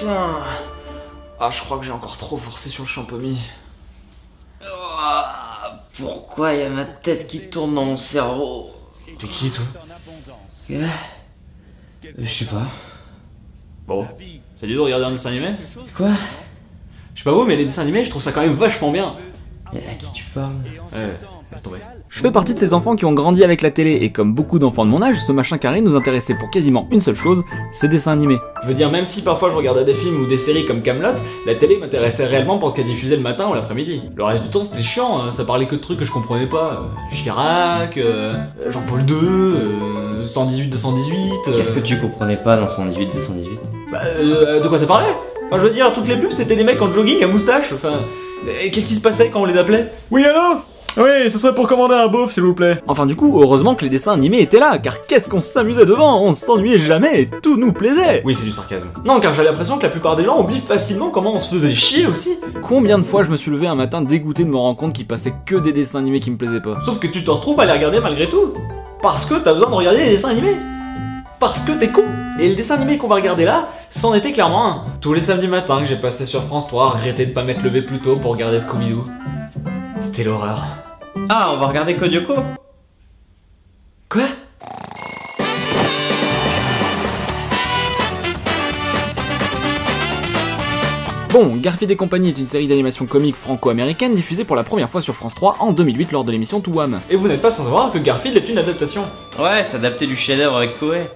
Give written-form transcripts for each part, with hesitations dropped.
putain. Ah, je crois que j'ai encore trop forcé sur le champomis. Oh, pourquoi y a ma tête qui tourne dans mon cerveau? T'es qui, toi? Je sais pas. Bon, ça dit de regarder un dessin animé? Quoi? Je sais pas vous, mais les dessins animés, je trouve ça quand même vachement bien. Mais à qui tu parles? Ouais, laisse tomber. Je fais partie de ces enfants qui ont grandi avec la télé, et comme beaucoup d'enfants de mon âge, ce machin carré nous intéressait pour quasiment une seule chose, ces dessins animés. Je veux dire, même si parfois je regardais des films ou des séries comme Kaamelott, la télé m'intéressait réellement pour ce qu'elle diffusait le matin ou l'après-midi. Le reste du temps, c'était chiant, ça parlait que de trucs que je comprenais pas. Chirac, Jean-Paul II, 118-218... Qu'est-ce que tu comprenais pas dans 118-218? De quoi ça parlait? Enfin, je veux dire, toutes les pubs, c'était des mecs en jogging à moustache, enfin... Qu'est-ce qui se passait quand on les appelait? Oui, allô? Oui, ce serait pour commander un beauf, s'il vous plaît. Enfin du coup, heureusement que les dessins animés étaient là, car qu'est-ce qu'on s'amusait devant, on s'ennuyait jamais et tout nous plaisait. Oui, c'est du sarcasme. Non, car j'ai l'impression que la plupart des gens oublient facilement comment on se faisait chier aussi. Combien de fois je me suis levé un matin dégoûté de me rendre compte qu'il passait que des dessins animés qui me plaisaient pas. Sauf que tu te retrouves à les regarder malgré tout. Parce que t'as besoin de regarder les dessins animés. Parce que t'es con. Et le dessin animé qu'on va regarder là, c'en était clairement un. Tous les samedis matins que j'ai passé sur France 3, regretté de pas m'être levé plus tôt pour regarder Scooby-Doo. C'était l'horreur. Ah, on va regarder Kodioko? Quoi? Bon, Garfield et compagnie est une série d'animation comique franco-américaine diffusée pour la première fois sur France 3 en 2008 lors de l'émission To Wham. Et vous n'êtes pas sans savoir que Garfield est une adaptation. Ouais, s'adapter du chef-d'œuvre avec Koei.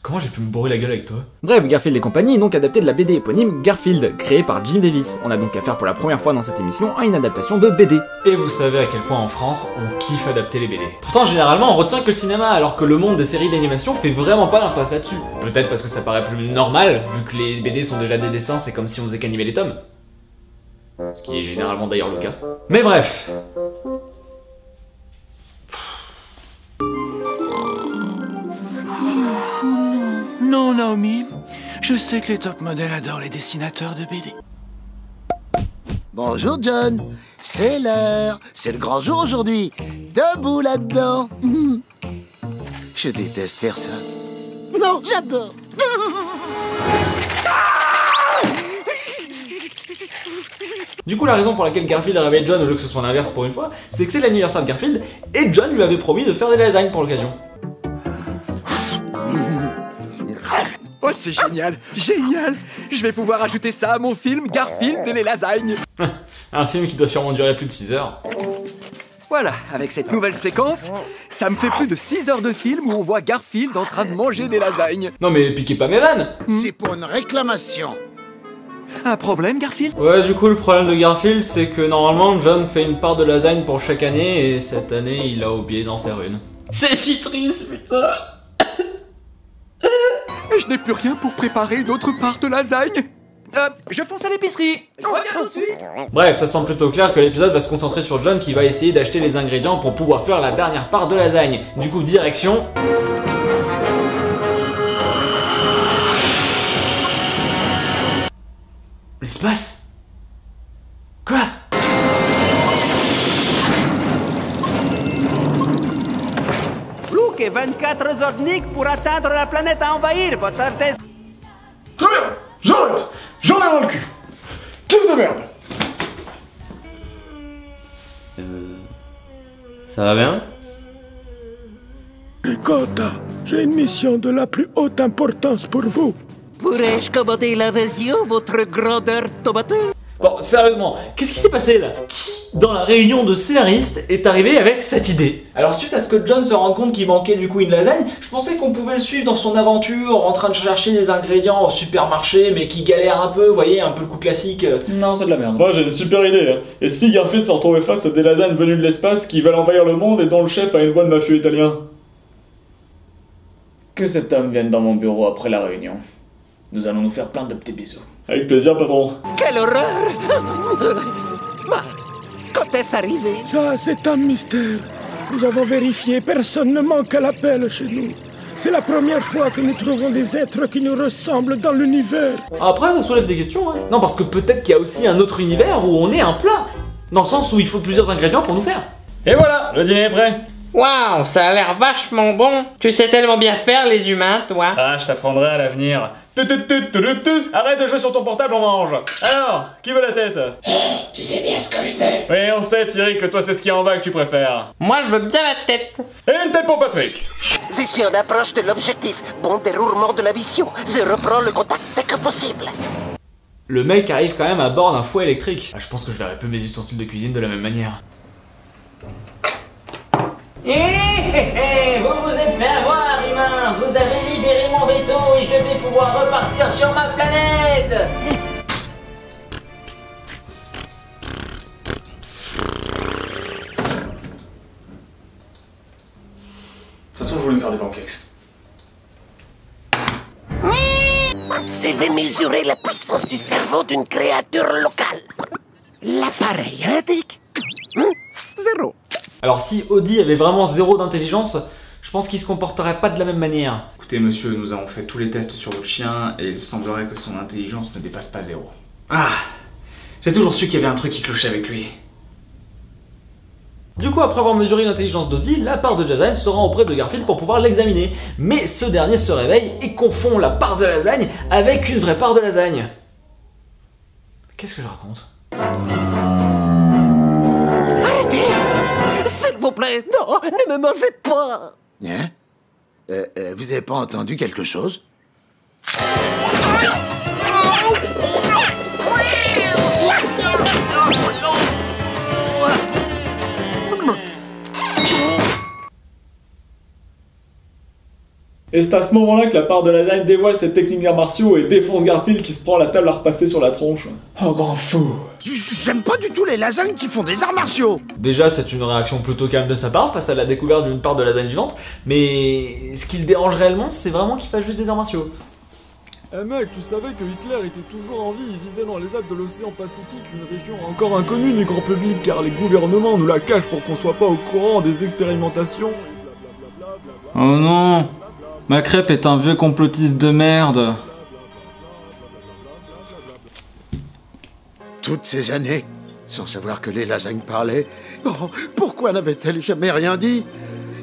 Comment j'ai pu me bourrer la gueule avec toi? Bref, Garfield et compagnie est donc adapté de la BD éponyme Garfield, créée par Jim Davis. On a donc affaire pour la première fois dans cette émission à une adaptation de BD. Et vous savez à quel point en France, on kiffe adapter les BD. Pourtant, généralement, on retient que le cinéma, alors que le monde des séries d'animation fait vraiment pas l'impasse là-dessus. Peut-être parce que ça paraît plus normal, vu que les BD sont déjà des dessins, c'est comme si on faisait qu'animer les tomes. Ce qui est généralement d'ailleurs le cas. Mais bref. Non, Naomi, je sais que les top modèles adorent les dessinateurs de BD. Bonjour John, c'est l'heure, c'est le grand jour aujourd'hui. Debout là-dedans. Je déteste faire ça. Non, j'adore. Du coup, la raison pour laquelle Garfield a réveillé John au lieu que ce soit l'inverse pour une fois, c'est que c'est l'anniversaire de Garfield et John lui avait promis de faire des lasagnes pour l'occasion. Oh, c'est génial, génial. Je vais pouvoir ajouter ça à mon film Garfield et les lasagnes. Un film qui doit sûrement durer plus de 6 heures. Voilà, avec cette nouvelle séquence, ça me fait plus de 6 heures de film où on voit Garfield en train de manger des lasagnes. Non mais piquez pas mes vannes. C'est pour une réclamation. Un problème, Garfield? Ouais, du coup, le problème de Garfield, c'est que normalement, John fait une part de lasagne pour chaque année, et cette année, il a oublié d'en faire une. C'est si triste, putain. Je n'ai plus rien pour préparer une autre part de lasagne. Je fonce à l'épicerie. Je reviens tout de suite. Bref, ça semble plutôt clair que l'épisode va se concentrer sur John qui va essayer d'acheter les ingrédients pour pouvoir faire la dernière part de lasagne. Du coup, direction... l'espace? Quoi? Plus que 24 Zordnik pour atteindre la planète à envahir, votre Altesse. Très bien, j'arrête. J'en ai dans le cul. Qu'est-ce de merde? Ça va bien? Écoute, j'ai une mission de la plus haute importance pour vous. Pourrais-je commander l'invasion, votre grandeur tomateuse? Bon, sérieusement, qu'est-ce qui s'est passé là? Qui, dans la réunion de scénaristes, est arrivé avec cette idée? Alors suite à ce que John se rende compte qu'il manquait du coup une lasagne, je pensais qu'on pouvait le suivre dans son aventure, en train de chercher des ingrédients au supermarché, mais qui galère un peu, vous voyez, un peu le coup classique. Non, c'est de la merde. Moi, j'ai une super idée. Hein. Et si Garfield se retrouvait face à des lasagnes venues de l'espace qui veulent envahir le monde et dont le chef a une voix de mafieux italien? Que cet homme vienne dans mon bureau après la réunion. Nous allons nous faire plein de petits bisous. Avec plaisir, patron. Quelle horreur! Quand est-ce arrivé? Ça, c'est un mystère. Nous avons vérifié, personne ne manque à l'appel chez nous. C'est la première fois que nous trouvons des êtres qui nous ressemblent dans l'univers. Après, ça soulève des questions, hein. Non, parce que peut-être qu'il y a aussi un autre univers où on est un plat. Dans le sens où il faut plusieurs ingrédients pour nous faire. Et voilà, le dîner est prêt. Waouh, ça a l'air vachement bon. Tu sais tellement bien faire les humains, toi. Ah, je t'apprendrai à l'avenir. Arrête de jouer sur ton portable, on mange. Alors, qui veut la tête? Tu sais bien ce que je veux. Oui, on sait, Thierry, que toi c'est ce qui est en bas que tu préfères. Moi, je veux bien la tête. Et une tête pour Patrick. Vision d'approche de l'objectif. Bon déroulement de la mission. Je reprends le contact dès que possible. Le mec arrive quand même à bord d'un fouet électrique. Ah, je pense que je verrai plus mes ustensiles de cuisine de la même manière. Hé vous vous êtes fait avoir, humain. Vous avez libéré mon vaisseau et je vais pouvoir repartir sur ma planète. De toute façon, je voulais me faire des pancakes. C'est de mesurer la puissance du cerveau d'une créature locale. L'appareil, hein, Dick? 0. Alors si Audi avait vraiment 0 d'intelligence, je pense qu'il se comporterait pas de la même manière. Écoutez monsieur, nous avons fait tous les tests sur votre chien et il semblerait que son intelligence ne dépasse pas 0. Ah, j'ai toujours su qu'il y avait un truc qui clochait avec lui. Du coup, après avoir mesuré l'intelligence d'Audi, la part de Jazan se rend auprès de Garfield pour pouvoir l'examiner. Mais ce dernier se réveille et confond la part de lasagne avec une vraie part de lasagne. Qu'est-ce que je raconte? Arrêtez! S'il vous plaît, non, ne me mangez pas! Hein? Vous avez pas entendu quelque chose? Et c'est à ce moment-là que la part de lasagne dévoile cette technique d'arts martiaux et défonce Garfield qui se prend la table à repasser sur la tronche. Oh, grand fou! J'aime pas du tout les lasagnes qui font des arts martiaux! Déjà, c'est une réaction plutôt calme de sa part face à la découverte d'une part de lasagne vivante, mais ce qui le dérange réellement, c'est vraiment qu'il fasse juste des arts martiaux. Eh mec, tu savais que Hitler était toujours en vie, il vivait dans les Alpes de l'océan Pacifique, une région encore inconnue du grand public car les gouvernements nous la cachent pour qu'on soit pas au courant des expérimentations. Oh non! Ma crêpe est un vieux complotiste de merde. Toutes ces années, sans savoir que les lasagnes parlaient, oh, pourquoi n'avait-elle jamais rien dit?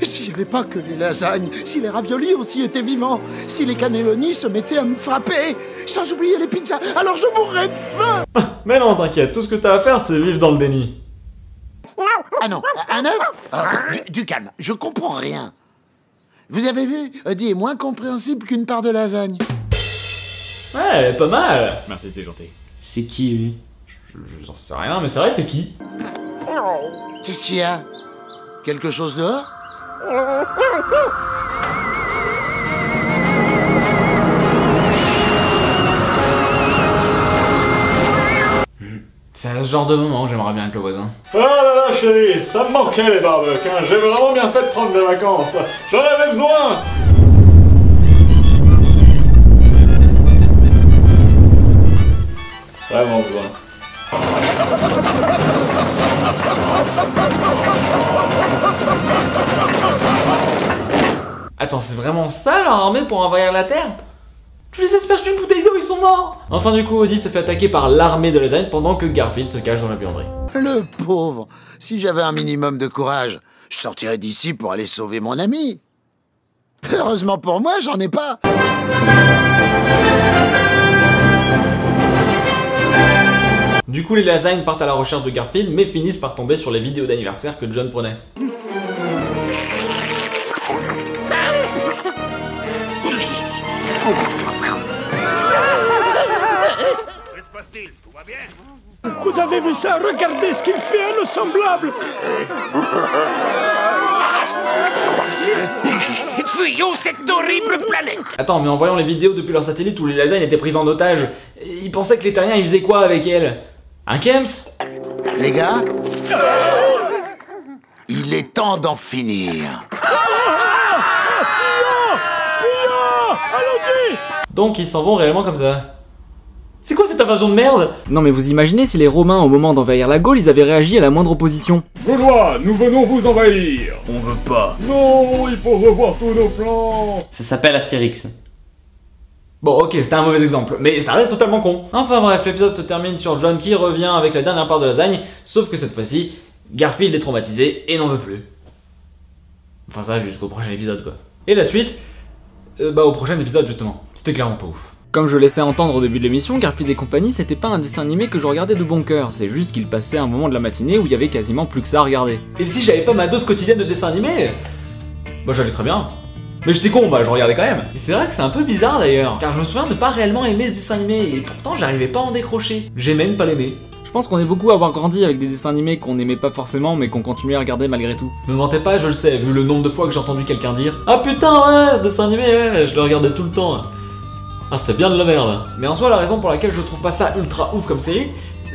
S'il n'y avait pas que les lasagnes, si les raviolis aussi étaient vivants, si les cannelloni se mettaient à me frapper, sans oublier les pizzas, alors je mourrais de faim! Mais non, t'inquiète, tout ce que t'as à faire, c'est vivre dans le déni. Ah non, un œuf? Du calme, je comprends rien. Vous avez vu, Audi est moins compréhensible qu'une part de lasagne. Ouais, pas mal. Merci, c'est gentil. C'est qui, lui? J'en sais rien, mais c'est vrai, t'es qui? Qu'est-ce qu'il y a? Quelque chose dehors? C'est à ce genre de moment, j'aimerais bien être le voisin. Oh là là, chérie, ça me manquait les barbecues, hein. J'ai vraiment bien fait de prendre des vacances. J'en avais besoin. Vraiment besoin. Attends, c'est vraiment ça leur armée pour envahir la Terre? Tu les asperges d'une bouteille d'eau, ils sont morts! Enfin du coup, Audi se fait attaquer par l'armée de lasagne pendant que Garfield se cache dans la buanderie. Le pauvre! Si j'avais un minimum de courage, je sortirais d'ici pour aller sauver mon ami. Heureusement pour moi, j'en ai pas. Du coup, les lasagnes partent à la recherche de Garfield, mais finissent par tomber sur les vidéos d'anniversaire que John prenait. Vous avez vu ça? Regardez ce qu'il fait à nos semblables! Fuyons cette horrible planète! Attends, mais en voyant les vidéos depuis leur satellite où les lasagnes étaient prises en otage, ils pensaient que les terriens ils faisaient quoi avec elles? Un Kems? Les gars, il est temps d'en finir. Fuyons! Allons-y! Donc ils s'en vont réellement comme ça. C'est quoi cette invasion de merde? Non mais vous imaginez si les Romains au moment d'envahir la Gaule, ils avaient réagi à la moindre opposition? Gaulois, nous venons vous envahir. On veut pas. Non, il faut revoir tous nos plans. Ça s'appelle Astérix. Bon ok, c'était un mauvais exemple, mais ça reste totalement con. Enfin bref, l'épisode se termine sur John qui revient avec la dernière part de lasagne, sauf que cette fois-ci, Garfield est traumatisé et n'en veut plus. Enfin ça jusqu'au prochain épisode quoi. Et la suite? Au prochain épisode justement. C'était clairement pas ouf. Comme je laissais entendre au début de l'émission, Garfield et compagnie c'était pas un dessin animé que je regardais de bon cœur, c'est juste qu'il passait un moment de la matinée où il y avait quasiment plus que ça à regarder. Et si j'avais pas ma dose quotidienne de dessin animé, bah j'allais très bien. Mais j'étais con, bah je regardais quand même. Et c'est vrai que c'est un peu bizarre d'ailleurs, car je me souviens de pas réellement aimer ce dessin animé, et pourtant j'arrivais pas à en décrocher. J'aimais ne pas l'aimer. Je pense qu'on est beaucoup à avoir grandi avec des dessins animés qu'on n'aimait pas forcément mais qu'on continuait à regarder malgré tout. Me mentez pas, je le sais, vu le nombre de fois que j'ai entendu quelqu'un dire « Ah putain ouais, ce dessin animé, ouais, je le regardais tout le temps. » Ah c'était bien de la merde. Mais en soi la raison pour laquelle je trouve pas ça ultra ouf comme série,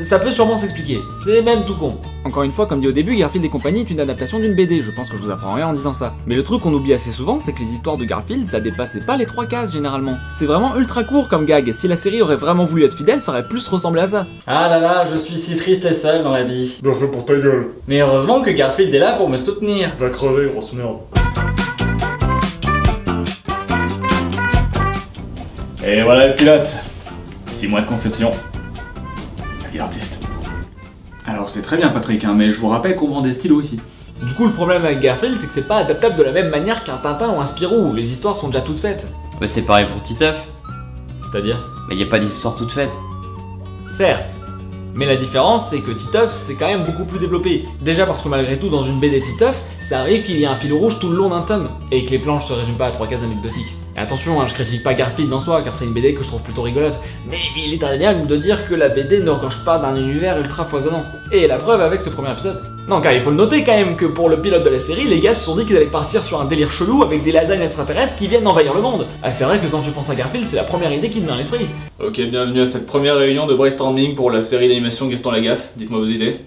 ça peut sûrement s'expliquer. C'est même tout con. Encore une fois, comme dit au début, Garfield et compagnie est une adaptation d'une BD, je pense que je vous apprends rien en disant ça. Mais le truc qu'on oublie assez souvent, c'est que les histoires de Garfield, ça dépassait pas les 3 cases généralement. C'est vraiment ultra court comme gag, et si la série aurait vraiment voulu être fidèle, ça aurait plus ressemblé à ça. Ah là là, je suis si triste et seul dans la vie. Bien fait pour ta gueule. Mais heureusement que Garfield est là pour me soutenir. Va crever, grosse merde. Et voilà le pilote. 6 mois de conception. Il est artiste. Alors c'est très bien Patrick, hein, mais je vous rappelle qu'on vend des stylos ici. Du coup, le problème avec Garfield, c'est que c'est pas adaptable de la même manière qu'un Tintin ou un Spirou, où les histoires sont déjà toutes faites. Bah c'est pareil pour Titeuf. C'est-à-dire? Mais y a pas d'histoire toute faite. Certes. Mais la différence, c'est que Titeuf, c'est quand même beaucoup plus développé. Déjà parce que malgré tout, dans une BD Titeuf, ça arrive qu'il y ait un fil rouge tout le long d'un tome, et que les planches se résument pas à 3 cases anecdotiques. Et attention, hein, je critique pas Garfield en soi, car c'est une BD que je trouve plutôt rigolote, mais il est indéniable de dire que la BD ne regorge pas d'un univers ultra foisonnant. Et la preuve avec ce premier épisode. Non, car il faut le noter quand même que pour le pilote de la série, les gars se sont dit qu'ils allaient partir sur un délire chelou avec des lasagnes extraterrestres qui viennent envahir le monde. Ah c'est vrai que quand tu penses à Garfield, c'est la première idée qui te vient à l'esprit. Ok, bienvenue à cette première réunion de brainstorming pour la série d'animation Gaston Lagaffe. Dites-moi vos idées.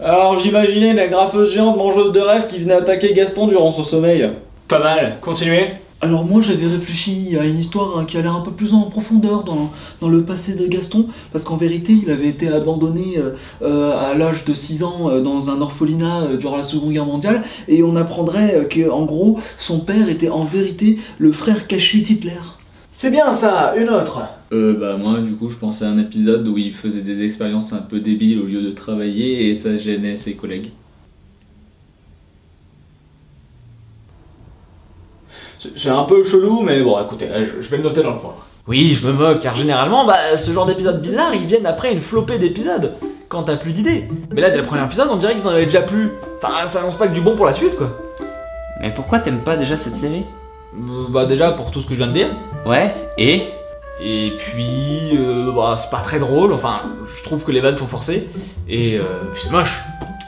Alors j'imaginais la graffeuse géante mangeuse de rêve qui venait attaquer Gaston durant son sommeil. Pas mal, continuez. Alors moi j'avais réfléchi à une histoire qui allait un peu plus en profondeur dans le passé de Gaston, parce qu'en vérité il avait été abandonné à l'âge de 6 ans dans un orphelinat durant la Seconde Guerre mondiale, et on apprendrait qu'en gros son père était en vérité le frère caché d'Hitler. C'est bien ça, une autre. Bah moi du coup je pensais à un épisode où il faisait des expériences un peu débiles au lieu de travailler et ça gênait ses collègues. C'est un peu chelou, mais bon, écoutez, je vais le noter dans le coin. Oui, je me moque, car généralement, bah, ce genre d'épisodes bizarres, ils viennent après une flopée d'épisodes, quand t'as plus d'idées. Mais là, dès le premier épisode, on dirait qu'ils en avaient déjà plus. Enfin, ça annonce pas que du bon pour la suite, quoi. Mais pourquoi t'aimes pas déjà cette série? Bah déjà, pour tout ce que je viens de dire. Ouais, et puis, bah, c'est pas très drôle, enfin, je trouve que les vannes font forcer, et puis c'est moche.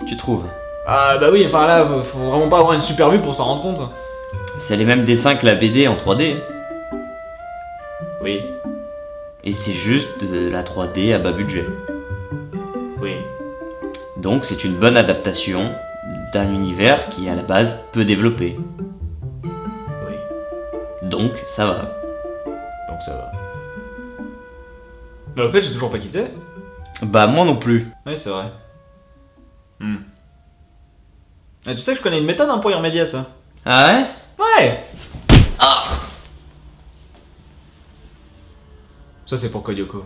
Tu trouves? Ah bah oui, enfin là, faut vraiment pas avoir une super vue pour s'en rendre compte. C'est les mêmes dessins que la BD en 3D. Oui. Et c'est juste de la 3D à bas budget. Oui. Donc c'est une bonne adaptation d'un univers qui à la base peu développé. Oui. Donc ça va. Donc ça va. Mais au fait, j'ai toujours pas quitté. Bah moi non plus. Oui, c'est vrai. Et tu sais que je connais une méthode pour y remédier à ça. Ah ouais? Ouais. Ah. Ça c'est pour Koyoko.